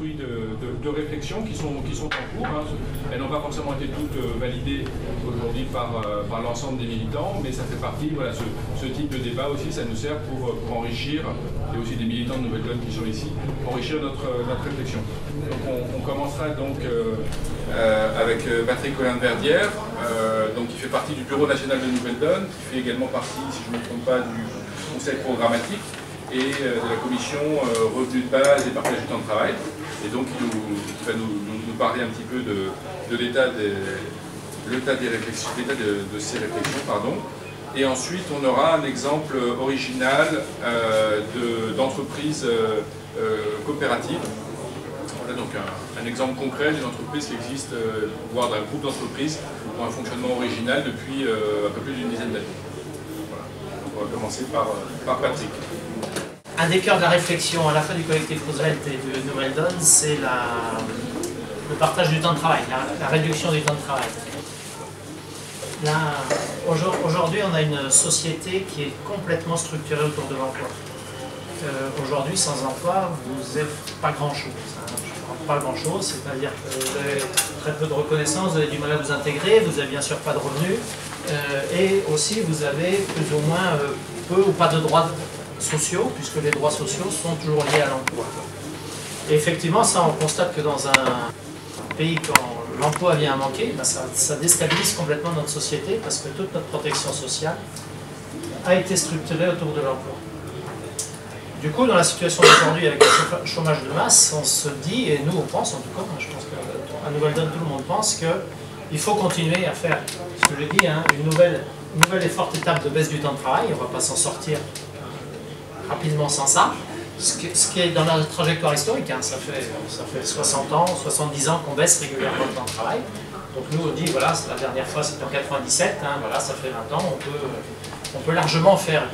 fruit de réflexions qui sont en cours. Hein. Elles n'ont pas forcément été toutes validées aujourd'hui par l'ensemble des militants, mais ça fait partie, voilà, ce type de débat aussi, ça nous sert pour enrichir, et aussi des militants de Nouvelle-Donne qui sont ici, pour enrichir notre réflexion. Donc on commencera donc avec Patrick Colin-Verdière, donc qui fait partie du Bureau national de Nouvelle-Donne, qui fait également partie, si je ne me trompe pas, du conseil programmatique et de la commission revenu de base et partage du temps de travail. Et donc il va nous parler un petit peu de l'état des réflexions, de ces réflexions, pardon. Et ensuite on aura un exemple original d'entreprise coopérative. Voilà donc un exemple concret d'une entreprise qui existe, voire d'un groupe d'entreprises pour un fonctionnement original depuis un peu plus d'une dizaine d'années. Voilà. Donc on va commencer par Patrick. Un des cœurs de la réflexion à la fois du collectif Roosevelt et de Nouvelle-Donne, c'est le partage du temps de travail, la réduction du temps de travail. Aujourd'hui, on a une société qui est complètement structurée autour de l'emploi. Aujourd'hui, sans emploi, vous n'êtes pas grand-chose. Pas grand-chose, c'est-à-dire que vous avez très peu de reconnaissance, vous avez du mal à vous intégrer, vous n'avez bien sûr pas de revenus, et aussi vous avez plus ou moins peu ou pas de droits sociaux, puisque les droits sociaux sont toujours liés à l'emploi. Et effectivement, ça on constate que dans un pays quand l'emploi vient à manquer, ben ça déstabilise complètement notre société, parce que toute notre protection sociale a été structurée autour de l'emploi. Du coup, dans la situation d'aujourd'hui avec le chômage de masse, on se dit, et nous on pense en tout cas, je pense qu'à Nouvelle-Donne tout le monde pense qu'il faut continuer à faire, ce que je dis, hein, une nouvelle et forte étape de baisse du temps de travail. On ne va pas s'en sortir rapidement sans ça. Ce qui est dans la trajectoire historique, hein, ça fait 60 ans, 70 ans qu'on baisse régulièrement le temps de travail. Donc nous on dit, voilà, la dernière fois c'était en 97, hein, voilà, ça fait 20 ans, on peut largement faire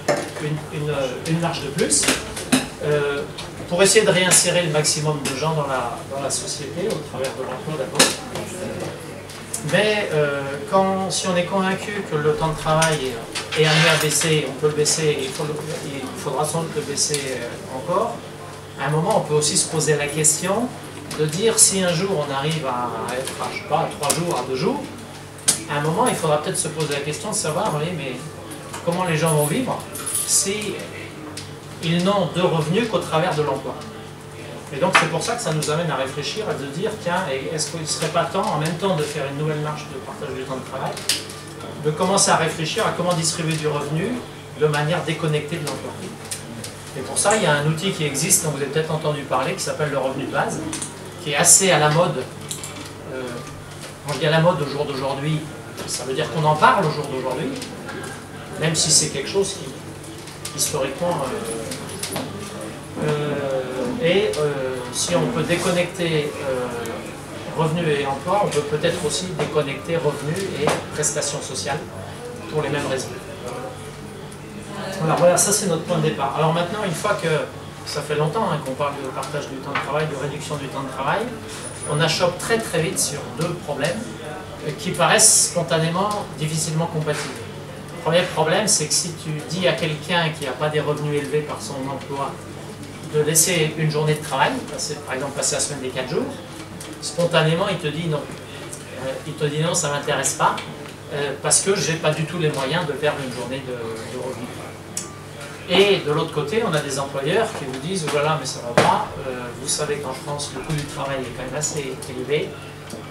une marche de plus. Pour essayer de réinsérer le maximum de gens dans la société, au travers de l'emploi d'abord. Mais si on est convaincu que le temps de travail est amené à baisser, on peut le baisser, il faudra sans doute le baisser encore, à un moment on peut aussi se poser la question de dire si un jour on arrive à être, je sais pas, à 3 jours, à 2 jours, à un moment il faudra peut-être se poser la question de savoir, oui, mais comment les gens vont vivre si ils n'ont de revenus qu'au travers de l'emploi. Et donc c'est pour ça que ça nous amène à réfléchir, à se dire, tiens, est-ce qu'il ne serait pas temps, en même temps de faire une nouvelle marche de partage du temps de travail, de commencer à réfléchir à comment distribuer du revenu de manière déconnectée de l'emploi. Et pour ça, il y a un outil qui existe, dont vous avez peut-être entendu parler, qui s'appelle le revenu de base, qui est assez à la mode. Quand je dis à la mode au jour d'aujourd'hui, ça veut dire qu'on en parle au jour d'aujourd'hui, même si c'est quelque chose qui historiquement... si on peut déconnecter revenus et emploi, on peut peut-être aussi déconnecter revenus et prestations sociales pour les mêmes raisons. Alors voilà, ça c'est notre point de départ. Alors maintenant, une fois que ça fait longtemps hein, qu'on parle de partage du temps de travail, de réduction du temps de travail, on achoppe très vite sur deux problèmes qui paraissent spontanément difficilement compatibles. Le premier problème, c'est que si tu dis à quelqu'un qui n'a pas des revenus élevés par son emploi de laisser une journée de travail, par exemple passer la semaine des 4 jours, spontanément il te dit non. Il te dit non, ça ne m'intéresse pas, parce que je n'ai pas du tout les moyens de perdre une journée de revenus. Et de l'autre côté, on a des employeurs qui vous disent voilà, mais ça ne va pas, vous savez qu'en France le coût du travail est quand même assez élevé,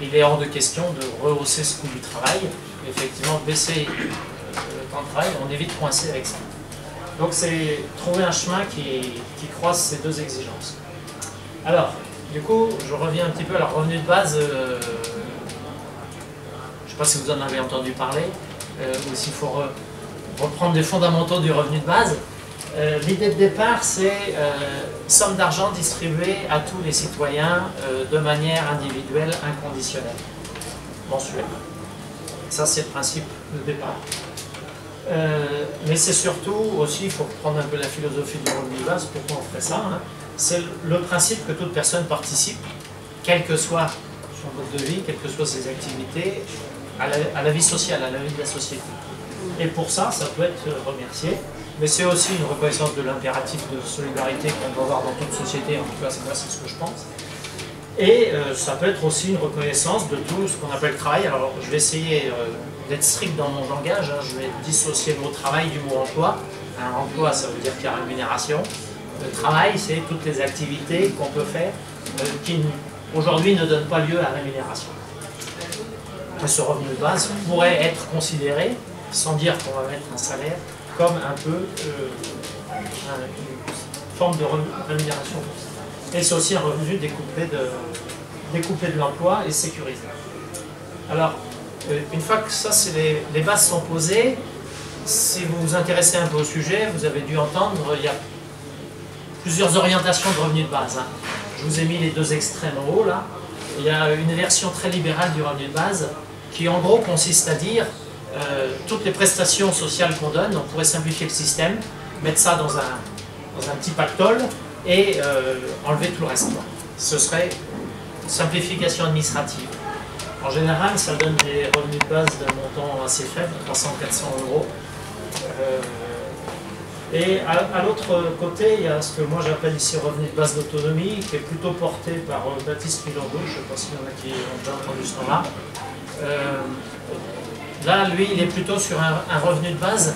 il est hors de question de rehausser ce coût du travail, effectivement baisser le temps de travail, on est vite coincé avec ça. Donc c'est trouver un chemin qui croise ces deux exigences. Alors, du coup, je reviens un petit peu à leur revenu de base. Je ne sais pas si vous en avez entendu parler, ou s'il faut reprendre les fondamentaux du revenu de base. L'idée de départ, c'est somme d'argent distribuée à tous les citoyens de manière individuelle, inconditionnelle, mensuelle. Ça, c'est le principe de départ. Mais c'est surtout aussi, il faut prendre un peu la philosophie du revenu de base, pourquoi on ferait ça, hein. C'est le principe que toute personne participe, quel que soit son mode de vie, quelles que soient ses activités, à la vie sociale, à la vie de la société. Et pour ça, ça peut être remercié, mais c'est aussi une reconnaissance de l'impératif de solidarité qu'on doit avoir dans toute société, en tout cas moi c'est ce que je pense. Et ça peut être aussi une reconnaissance de tout ce qu'on appelle travail. Alors je vais essayer d'être strict dans mon langage, hein. Je vais dissocier le mot travail du mot emploi. Un emploi, ça veut dire qu'il y a rémunération. Le travail, c'est toutes les activités qu'on peut faire qui aujourd'hui ne donnent pas lieu à rémunération. Et ce revenu de base pourrait être considéré, sans dire qu'on va mettre un salaire, comme un peu une forme de rémunération. Et c'est aussi un revenu découplé de l'emploi et sécurisé. Alors, une fois que ça, les bases sont posées, si vous vous intéressez un peu au sujet, vous avez dû entendre, il y a plusieurs orientations de revenus de base. Hein. Je vous ai mis les deux extrêmes en haut, là. Il y a une version très libérale du revenu de base qui, en gros, consiste à dire toutes les prestations sociales qu'on donne, on pourrait simplifier le système, mettre ça dans un petit pactole et enlever tout le reste. Ce serait une simplification administrative. En général, ça donne des revenus de base d'un montant assez faible, 300-400 euros. Et à l'autre côté, il y a ce que moi j'appelle ici revenu de base d'autonomie, qui est plutôt porté par Baptiste Milando, je ne sais pas s'il y en a qui ont déjà entendu ce nom-là. Là, lui, il est plutôt sur un revenu de base,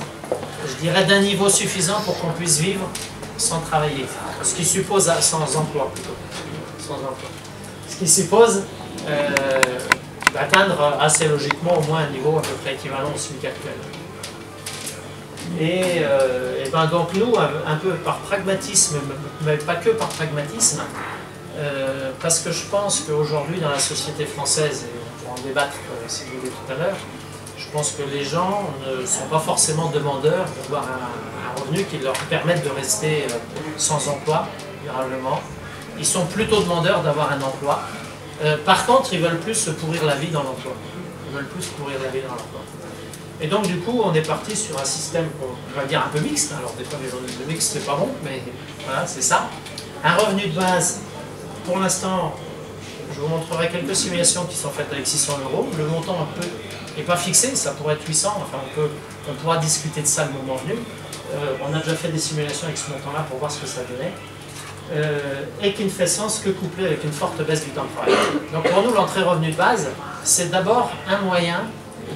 je dirais, d'un niveau suffisant pour qu'on puisse vivre sans travailler. Ce qui suppose, sans emploi plutôt. Sans emploi. Ce qui suppose d'atteindre assez logiquement au moins un niveau à peu près équivalent au SMIC actuel. Et ben donc nous, un peu par pragmatisme, mais pas que par pragmatisme, parce que je pense qu'aujourd'hui dans la société française, et on pourra en débattre si vous voulez tout à l'heure, je pense que les gens ne sont pas forcément demandeurs d'avoir un revenu qui leur permette de rester sans emploi, durablement. Ils sont plutôt demandeurs d'avoir un emploi. Par contre, ils veulent plus se pourrir la vie dans l'emploi. Ils veulent plus se pourrir la vie dans l'emploi. Et donc, du coup, on est parti sur un système qu'on va dire un peu mixte. Alors, des fois, les revenus de mixte, c'est pas bon, mais voilà, c'est ça. Un revenu de base, pour l'instant, je vous montrerai quelques simulations qui sont faites avec 600 euros. Le montant n'est pas fixé, ça pourrait être 800. Enfin, on pourra discuter de ça le moment venu. On a déjà fait des simulations avec ce montant-là pour voir ce que ça donnait. Et qui ne fait sens que couplé avec une forte baisse du temps de travail. Donc, pour nous, l'entrée revenu de base, c'est d'abord un moyen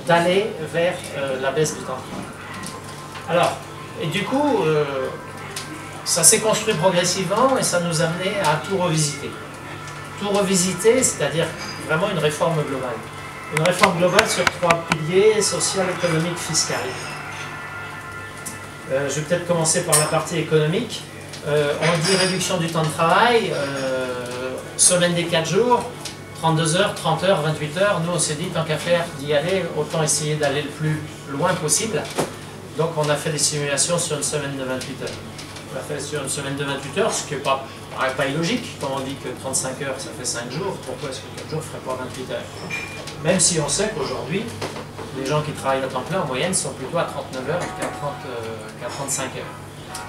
d'aller vers la baisse du temps de travail. Alors, et du coup, ça s'est construit progressivement et ça nous a amené à tout revisiter. Tout revisiter, c'est-à-dire vraiment une réforme globale. Une réforme globale sur 3 piliers, social, économique, fiscal. Je vais peut-être commencer par la partie économique. On dit réduction du temps de travail, semaine des 4 jours, 32 heures, 30 heures, 28 heures. Nous, on s'est dit, tant qu'à faire d'y aller, autant essayer d'aller le plus loin possible. Donc, on a fait des simulations sur une semaine de 28 heures. On a fait sur une semaine de 28 heures, ce qui n'est pas illogique. Quand on dit que 35 heures, ça fait 5 jours, pourquoi est-ce que 4 jours ne ferait pas 28 heures? Même si on sait qu'aujourd'hui, les gens qui travaillent à temps plein, en moyenne, sont plutôt à 39 heures qu'à 35 heures.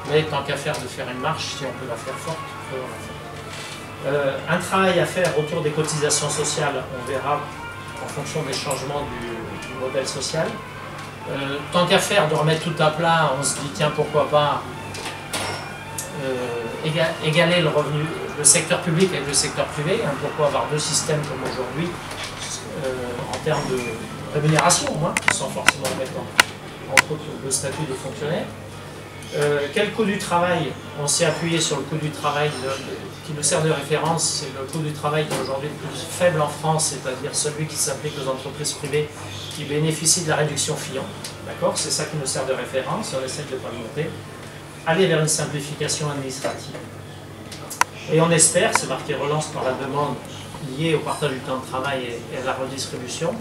Mais tant qu'à faire de faire une marche, si on peut la faire forte, on la fait. Un travail à faire autour des cotisations sociales, on verra en fonction des changements du modèle social. Tant qu'à faire de remettre tout à plat, on se dit tiens pourquoi pas égaler le revenu, le secteur public avec le secteur privé, hein, pourquoi avoir deux systèmes comme aujourd'hui en termes de rémunération au moins, sans forcément mettre entre autres le statut de fonctionnaire. Quel coût du travail? On s'est appuyé sur le coût du travail qui nous sert de référence, c'est le coût du travail qui est aujourd'hui le plus faible en France, c'est-à-dire celui qui s'applique aux entreprises privées qui bénéficient de la réduction Fillon. D'accord? C'est ça qui nous sert de référence, on essaie de ne pas le monter. Aller vers une simplification administrative. Et on espère, c'est marqué relance par la demande liée au partage du temps de travail et à la redistribution.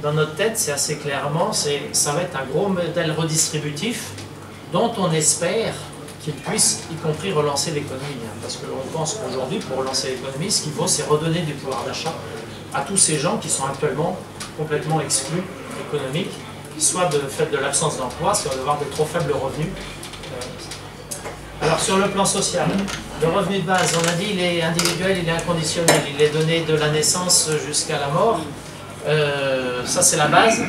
Dans notre tête, c'est assez clairement, ça va être un gros modèle redistributif dont on espère qu'il puisse, y compris, relancer l'économie. Parce qu'on pense qu'aujourd'hui, pour relancer l'économie, ce qu'il faut, c'est redonner du pouvoir d'achat à tous ces gens qui sont actuellement complètement exclus économiques, soit de fait de l'absence d'emploi, soit d'avoir de trop faibles revenus. Alors sur le plan social, le revenu de base, on a dit, il est individuel, il est inconditionnel, il est donné de la naissance jusqu'à la mort. Ça, c'est la base.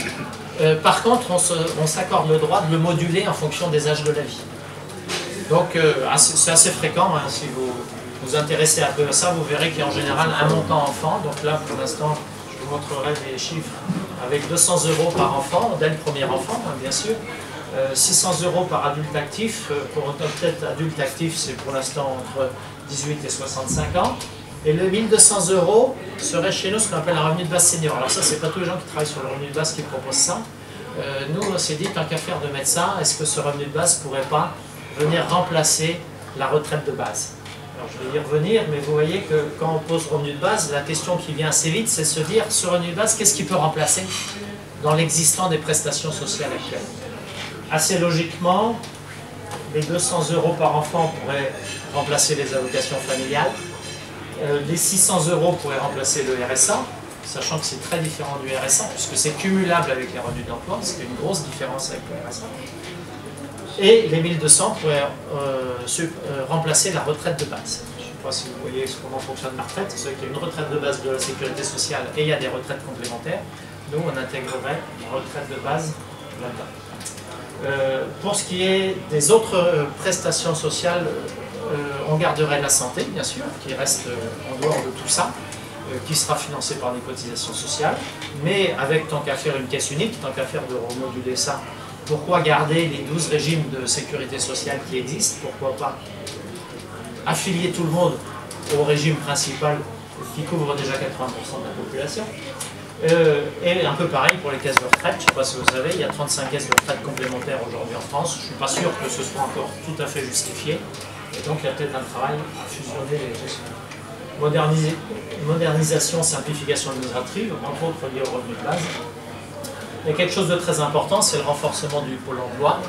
Par contre, on s'accorde le droit de le moduler en fonction des âges de la vie. Donc, c'est assez fréquent, hein, vous intéressez un peu à ça, vous verrez qu'il y a en général un montant enfant. Donc là, pour l'instant, je vous montrerai des chiffres avec 200 € par enfant, dès le premier enfant, hein, bien sûr. 600 € par adulte actif. Pour notre tête adulte actif, c'est pour l'instant entre 18 et 65 ans. Et le 1200 € serait chez nous ce qu'on appelle un revenu de base senior. Alors ça, c'est pas tous les gens qui travaillent sur le revenu de base qui proposent ça. Nous, on s'est dit, tant qu'à faire de mettre ça, est-ce que ce revenu de base ne pourrait pas venir remplacer la retraite de base? Alors je vais y revenir, mais vous voyez que quand on pose revenu de base, la question qui vient assez vite, c'est se dire, ce revenu de base, qu'est-ce qui peut remplacer dans l'existant des prestations sociales actuelles? Assez logiquement, les 200 € par enfant pourraient remplacer les allocations familiales. Les 600 € pourraient remplacer le RSA, sachant que c'est très différent du RSA, puisque c'est cumulable avec les revenus d'emploi, c'est une grosse différence avec le RSA. Et les 1200 pourraient remplacer la retraite de base. Je ne sais pas si vous voyez comment fonctionne la retraite, c'est qu'il y a une retraite de base de la sécurité sociale et il y a des retraites complémentaires. Nous, on intégrerait la retraite de base là-dedans. Pour ce qui est des autres prestations sociales, on garderait la santé, bien sûr, qui reste en dehors de tout ça, qui sera financée par des cotisations sociales, mais avec, tant qu'à faire, une caisse unique, tant qu'à faire de remoduler ça, pourquoi garder les 12 régimes de sécurité sociale qui existent? Pourquoi pas affilier tout le monde au régime principal qui couvre déjà 80% de la population? Et un peu pareil pour les caisses de retraite. Je ne sais pas si vous savez, il y a 35 caisses de retraite complémentaires aujourd'hui en France. Je ne suis pas sûr que ce soit encore tout à fait justifié. Et donc il y a peut-être un travail à fusionner les gestions. Modernisation, simplification administrative, entre autres liées au revenu de base. Et quelque chose de très important, c'est le renforcement du pôle emploi.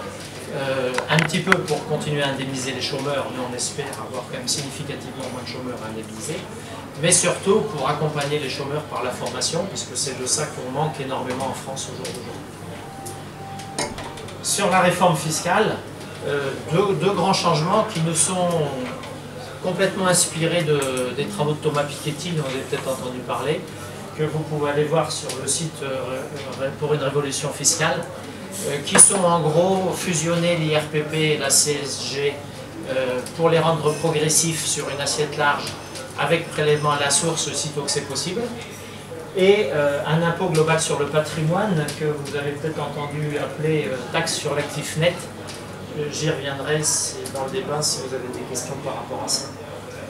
Un petit peu pour continuer à indemniser les chômeurs, mais on espère avoir quand même significativement moins de chômeurs à indemniser. Mais surtout pour accompagner les chômeurs par la formation, puisque c'est de ça qu'on manque énormément en France au jour d'aujourd'hui. Sur la réforme fiscale, deux grands changements qui nous sont complètement inspirés des travaux de Thomas Piketty, dont vous avez peut-être entendu parler, que vous pouvez aller voir sur le site pour une révolution fiscale, qui sont en gros fusionner l'IRPP et la CSG pour les rendre progressifs sur une assiette large avec prélèvement à la source aussitôt que c'est possible, et un impôt global sur le patrimoine que vous avez peut-être entendu appeler taxe sur l'actif net. J'y reviendrai dans le débat si vous avez des questions par rapport à ça,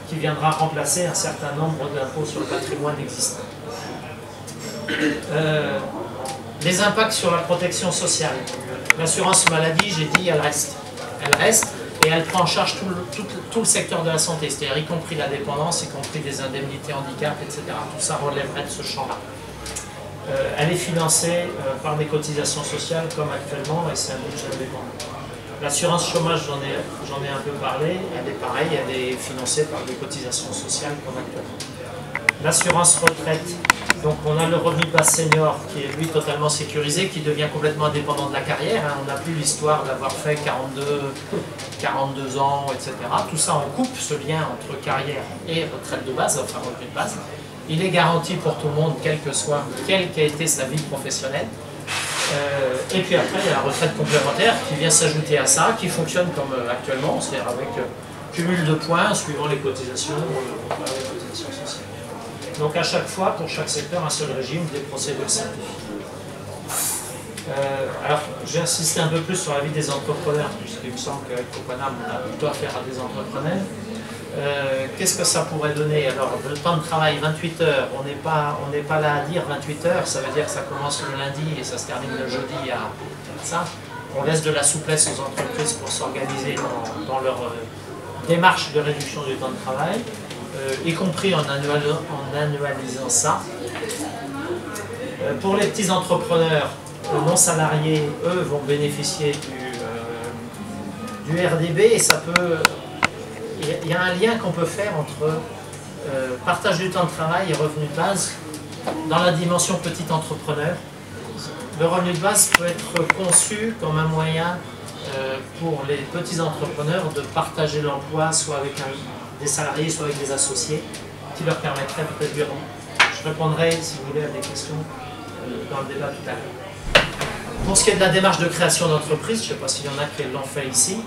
qui viendra remplacer un certain nombre d'impôts sur le patrimoine existant. Les impacts sur la protection sociale. L'assurance maladie, j'ai dit, elle reste. Elle reste et elle prend en charge tout le secteur de la santé, c'est-à-dire y compris la dépendance, y compris des indemnités handicap, etc. Tout ça relèverait de ce champ-là. Elle est financée par des cotisations sociales comme actuellement et c'est un budget indépendant. L'assurance chômage, j'en ai un peu parlé, elle est pareille, elle est financée par des cotisations sociales comme actuellement. L'assurance retraite, donc on a le revenu de base senior qui est lui totalement sécurisé, qui devient complètement indépendant de la carrière. Hein. On n'a plus l'histoire d'avoir fait 42 ans, etc. Tout ça, on coupe ce lien entre carrière et retraite de base, enfin revenu de base. Il est garanti pour tout le monde, quelle qu'a été sa vie professionnelle. Et puis après, il y a la retraite complémentaire qui vient s'ajouter à ça, qui fonctionne comme actuellement, c'est-à-dire avec cumul de points suivant les cotisations, sociales. Donc à chaque fois, pour chaque secteur, un seul régime, des procédures simplifiées. Alors, j'ai insisté un peu plus sur la vie des entrepreneurs, puisqu'il me semble qu'avec Copanam, on a plutôt affaire à des entrepreneurs. Qu'est-ce que ça pourrait donner? Alors, le temps de travail, 28 heures, on n'est pas là à dire 28 heures, ça veut dire que ça commence le lundi et ça se termine le jeudi à ça. On laisse de la souplesse aux entreprises pour s'organiser dans leur démarche de réduction du temps de travail, y compris en annualisant ça. Pour les petits entrepreneurs non salariés, eux vont bénéficier du RDB et ça peut... Il y a un lien qu'on peut faire entre partage du temps de travail et revenu de base dans la dimension petit entrepreneur. Le revenu de base peut être conçu comme un moyen pour les petits entrepreneurs de partager l'emploi soit avec des salariés, soit avec des associés, qui leur permettrait de réduire. Je répondrai, si vous voulez, à des questions dans le débat tout à l'heure. Pour ce qui est de la démarche de création d'entreprise, je ne sais pas s'il y en a qui l'ont fait ici,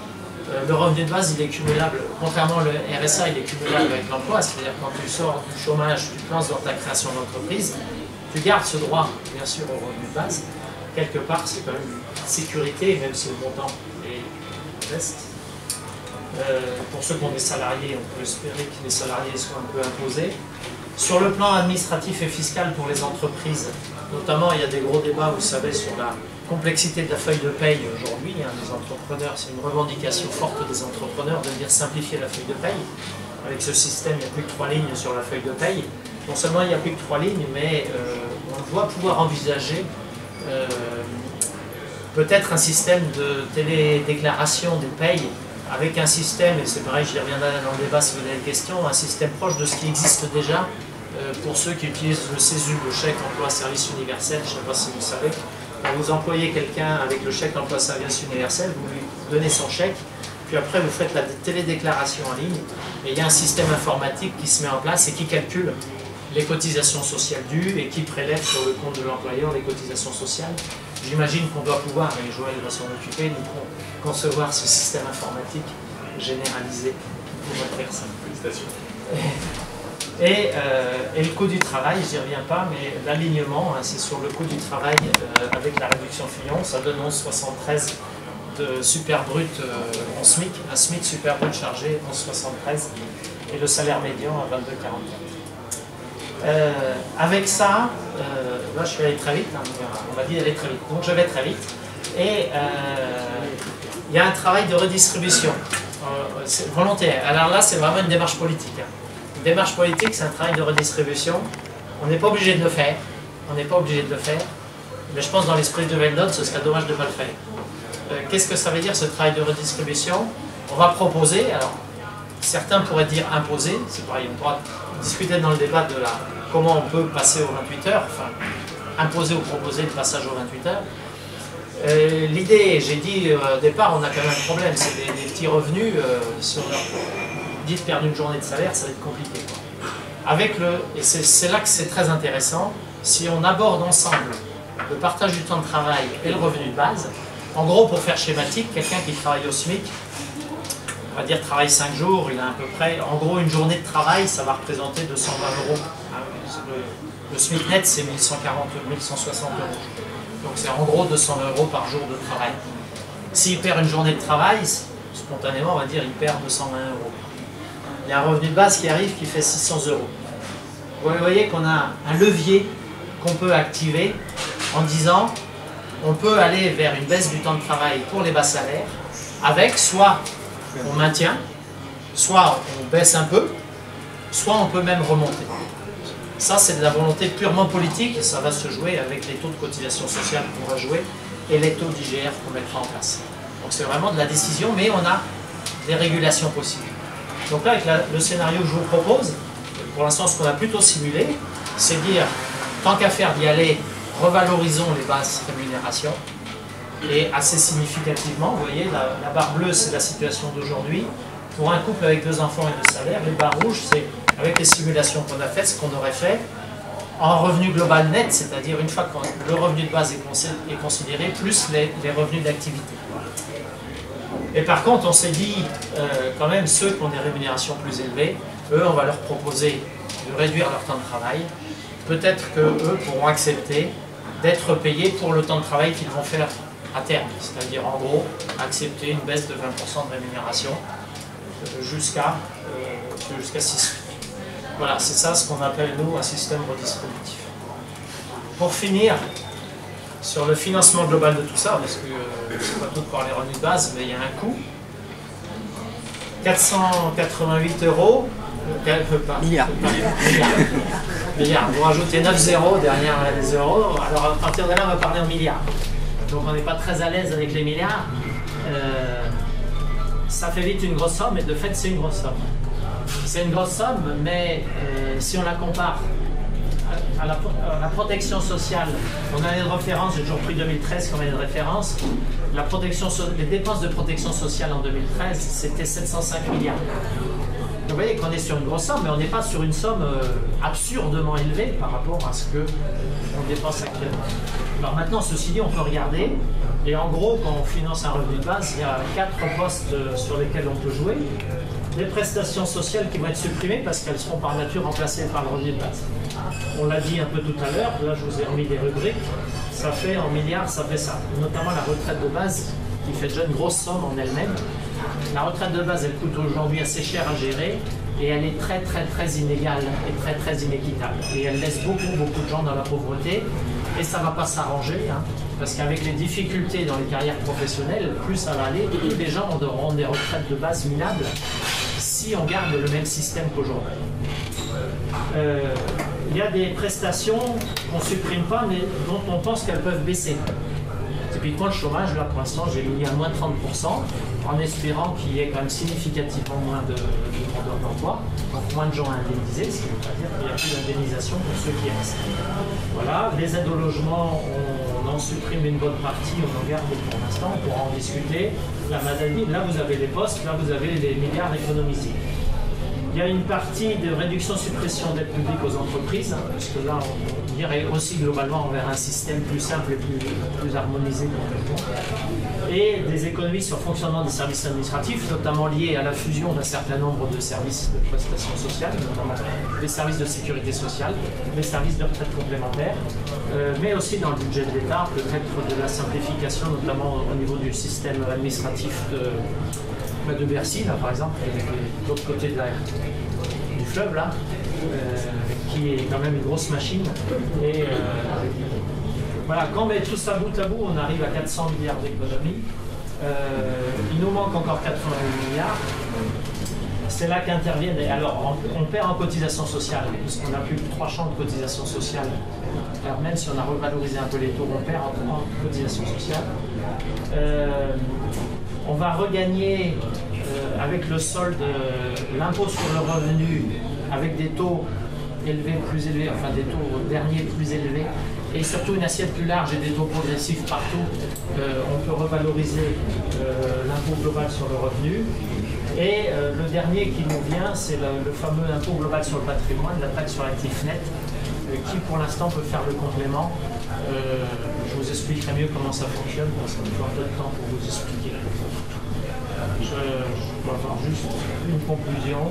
le revenu de base, il est cumulable, contrairement au RSA, il est cumulable avec l'emploi, c'est-à-dire quand tu sors du chômage, tu te lances dans ta création d'entreprise, tu gardes ce droit, bien sûr, au revenu de base. Quelque part, c'est quand même une sécurité, même si le montant est modeste. Pour ceux qui ont des salariés, on peut espérer que les salariés soient un peu imposés. Sur le plan administratif et fiscal pour les entreprises, notamment, il y a des gros débats, vous savez, sur la complexité de la feuille de paye aujourd'hui. Les entrepreneurs, c'est une revendication forte des entrepreneurs de dire simplifier la feuille de paye. Avec ce système, il n'y a plus que 3 lignes sur la feuille de paye. Non seulement il n'y a plus que 3 lignes, mais on doit pouvoir envisager peut-être un système de télédéclaration des payes avec un système, et c'est pareil, j'y reviendrai dans le débat si vous avez des questions, un système proche de ce qui existe déjà pour ceux qui utilisent le CESU, le chèque emploi service universel. Je ne sais pas si vous savez, quand vous employez quelqu'un avec le chèque emploi service universel, vous lui donnez son chèque, puis après vous faites la télédéclaration en ligne, et il y a un système informatique qui se met en place et qui calcule les cotisations sociales dues et qui prélève sur le compte de l'employeur les cotisations sociales. J'imagine qu'on doit pouvoir, et Joël va s'en occuper, nous concevoir ce système informatique généralisé pour notre personne. Félicitations. Et le coût du travail, j'y reviens pas, mais l'alignement, c'est sur le coût du travail avec la réduction Fillon, ça donne 11,73 de super brut en SMIC, un SMIC super brut chargé 11,73 et le salaire médian à 22,44. Avec ça, là je vais aller très vite, hein, on va dire aller très vite, donc je vais très vite. Et il y a un travail de redistribution volontaire. Alors là, c'est vraiment une démarche politique. Hein. Une démarche politique, c'est un travail de redistribution. On n'est pas obligé de le faire. On n'est pas obligé de le faire. Mais je pense dans l'esprit de Veldon, ce serait dommage de ne pas le faire. Qu'est-ce que ça veut dire ce travail de redistribution? On va proposer, alors certains pourraient dire imposer, c'est pareil, on pourra discuter dans le débat de comment on peut passer aux 28 heures, enfin imposer ou proposer le passage aux 28 heures. L'idée, j'ai dit au départ, on a quand même un problème, c'est des petits revenus, si on leur dit de perdre une journée de salaire, ça va être compliqué. Avec et c'est là que c'est très intéressant, si on aborde ensemble le partage du temps de travail et le revenu de base, en gros, pour faire schématique, quelqu'un qui travaille au SMIC, on va dire travaille 5 jours, il a à peu près, en gros, une journée de travail, ça va représenter 220 €. Le SMIC net, c'est 1140, 1160 €. Donc c'est en gros 220 € par jour de travail. S'il perd une journée de travail, spontanément, on va dire il perd 220 €. Il y a un revenu de base qui arrive qui fait 600 €. Vous voyez qu'on a un levier qu'on peut activer en disant on peut aller vers une baisse du temps de travail pour les bas salaires avec soit on maintient, soit on baisse un peu, soit on peut même remonter. Ça, c'est de la volonté purement politique et ça va se jouer avec les taux de cotisation sociale qu'on va jouer et les taux d'IGR qu'on mettra en place. Donc c'est vraiment de la décision, mais on a des régulations possibles. Donc là, avec le scénario que je vous propose, pour l'instant, ce qu'on a plutôt simulé, c'est dire, tant qu'à faire d'y aller, revalorisons les basses rémunérations. Et assez significativement, vous voyez, la barre bleue, c'est la situation d'aujourd'hui. Pour un couple avec 2 enfants et 2 salaires, les barres rouges, c'est avec les simulations qu'on a faites, ce qu'on aurait fait en revenu global net, c'est-à-dire une fois que le revenu de base est considéré, plus les revenus d'activité. Et par contre, on s'est dit, quand même, ceux qui ont des rémunérations plus élevées, eux, on va leur proposer de réduire leur temps de travail. Peut-être qu'eux pourront accepter d'être payés pour le temps de travail qu'ils vont faire à terme, c'est-à-dire en gros accepter une baisse de 20% de rémunération jusqu'à 6. Voilà, c'est ça ce qu'on appelle nous un système redistributif. Pour finir, sur le financement global de tout ça, parce que c'est pas tout par les revenus de base, mais il y a un coût. 488 €. Milliards. Vous rajoutez 9 zéros derrière les euros, alors à partir de là, on va parler en milliards. Donc on n'est pas très à l'aise avec les milliards. Ça fait vite une grosse somme, et de fait, c'est une grosse somme. C'est une grosse somme, mais si on la compare à la protection sociale, en année de référence, j'ai toujours pris 2013 comme année de référence, les dépenses de protection sociale en 2013, c'était 705 milliards. vous voyez qu'on est sur une grosse somme, mais on n'est pas sur une somme absurdement élevée par rapport à ce qu'on dépense actuellement. Alors maintenant, ceci dit, on peut regarder, et en gros, quand on finance un revenu de base, il y a 4 postes sur lesquels on peut jouer. Les prestations sociales qui vont être supprimées parce qu'elles seront par nature remplacées par le revenu de base. On l'a dit un peu tout à l'heure, là je vous ai remis des rubriques, ça fait en milliards, ça fait ça. Notamment la retraite de base qui fait déjà une grosse somme en elle-même. La retraite de base, elle coûte aujourd'hui assez cher à gérer et elle est très inégale et très inéquitable. Et elle laisse beaucoup de gens dans la pauvreté et ça ne va pas s'arranger, hein, parce qu'avec les difficultés dans les carrières professionnelles, plus ça va aller, plus les gens auront des retraites de base minables si on garde le même système qu'aujourd'hui. Il y a des prestations qu'on ne supprime pas mais dont on pense qu'elles peuvent baisser. Typiquement le chômage, là pour l'instant j'ai mis à moins 30% en espérant qu'il y ait quand même significativement moins de demandeurs d'emploi, donc moins de gens à indemniser, ce qui ne veut pas dire qu'il n'y a plus d'indemnisation pour ceux qui restent. Voilà, les aides au logement, on en supprime une bonne partie, on en garde pour l'instant, on pourra en discuter. La maladie, là vous avez les postes, là vous avez les milliards économisés. Il y a une partie de réduction-suppression d'aide publique aux entreprises, hein, parce que là, on irait aussi globalement vers un système plus simple et plus harmonisé complètement. Et des économies sur le fonctionnement des services administratifs, notamment liées à la fusion d'un certain nombre de services de prestations sociales, notamment les services de sécurité sociale, les services de retraite complémentaire, mais aussi dans le budget de l'État, peut-être de la simplification, notamment au niveau du système administratif de Bercy, là, par exemple, de l'autre côté du fleuve, là, qui est quand même une grosse machine. Et voilà, quand on met tout ça bout à bout, on arrive à 400 milliards d'économies. Il nous manque encore 88 milliards. C'est là qu'interviennent. Alors, on perd en cotisation sociale, parce qu'on n'a plus que 3 champs de cotisation sociale. Alors, même si on a revalorisé un peu les taux, on perd en cotisation sociale. On va regagner avec le solde l'impôt sur le revenu avec des taux élevés, plus élevés, enfin des taux derniers plus élevés et surtout une assiette plus large et des taux progressifs partout. On peut revaloriser l'impôt global sur le revenu. Et le dernier qui nous vient, c'est le fameux impôt global sur le patrimoine, la taxe sur l'actif net, qui pour l'instant peut faire le complément. Je vous expliquerai mieux comment ça fonctionne, parce qu'on a un peu de temps pour vous expliquer. Je vais avoir juste une conclusion.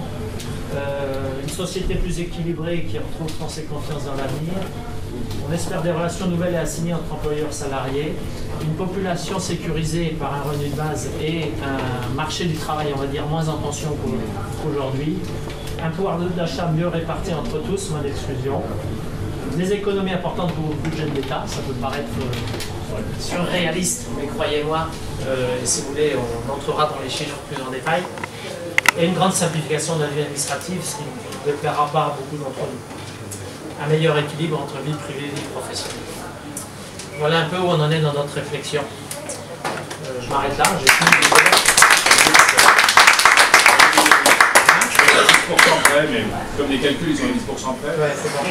Une société plus équilibrée qui retrouve ses confiances dans l'avenir. On espère des relations nouvelles et assignées entre employeurs et salariés. Une population sécurisée par un revenu de base et un marché du travail, on va dire, moins en tension qu'aujourd'hui. Un pouvoir d'achat mieux réparti entre tous, moins d'exclusion. Des économies importantes pour le budget de l'État, ça peut paraître surréaliste, mais croyez-moi, si vous voulez, on entrera dans les chiffres plus en détail. Et une grande simplification de la vie administrative, ce qui ne plaira pas à beaucoup d'entre nous. Un meilleur équilibre entre vie privée et vie professionnelle. Voilà un peu où on en est dans notre réflexion. Je m'arrête là, j'ai fini. 10% près, mais comme les calculs, ils sont à 10% près. Ouais, c'est bon.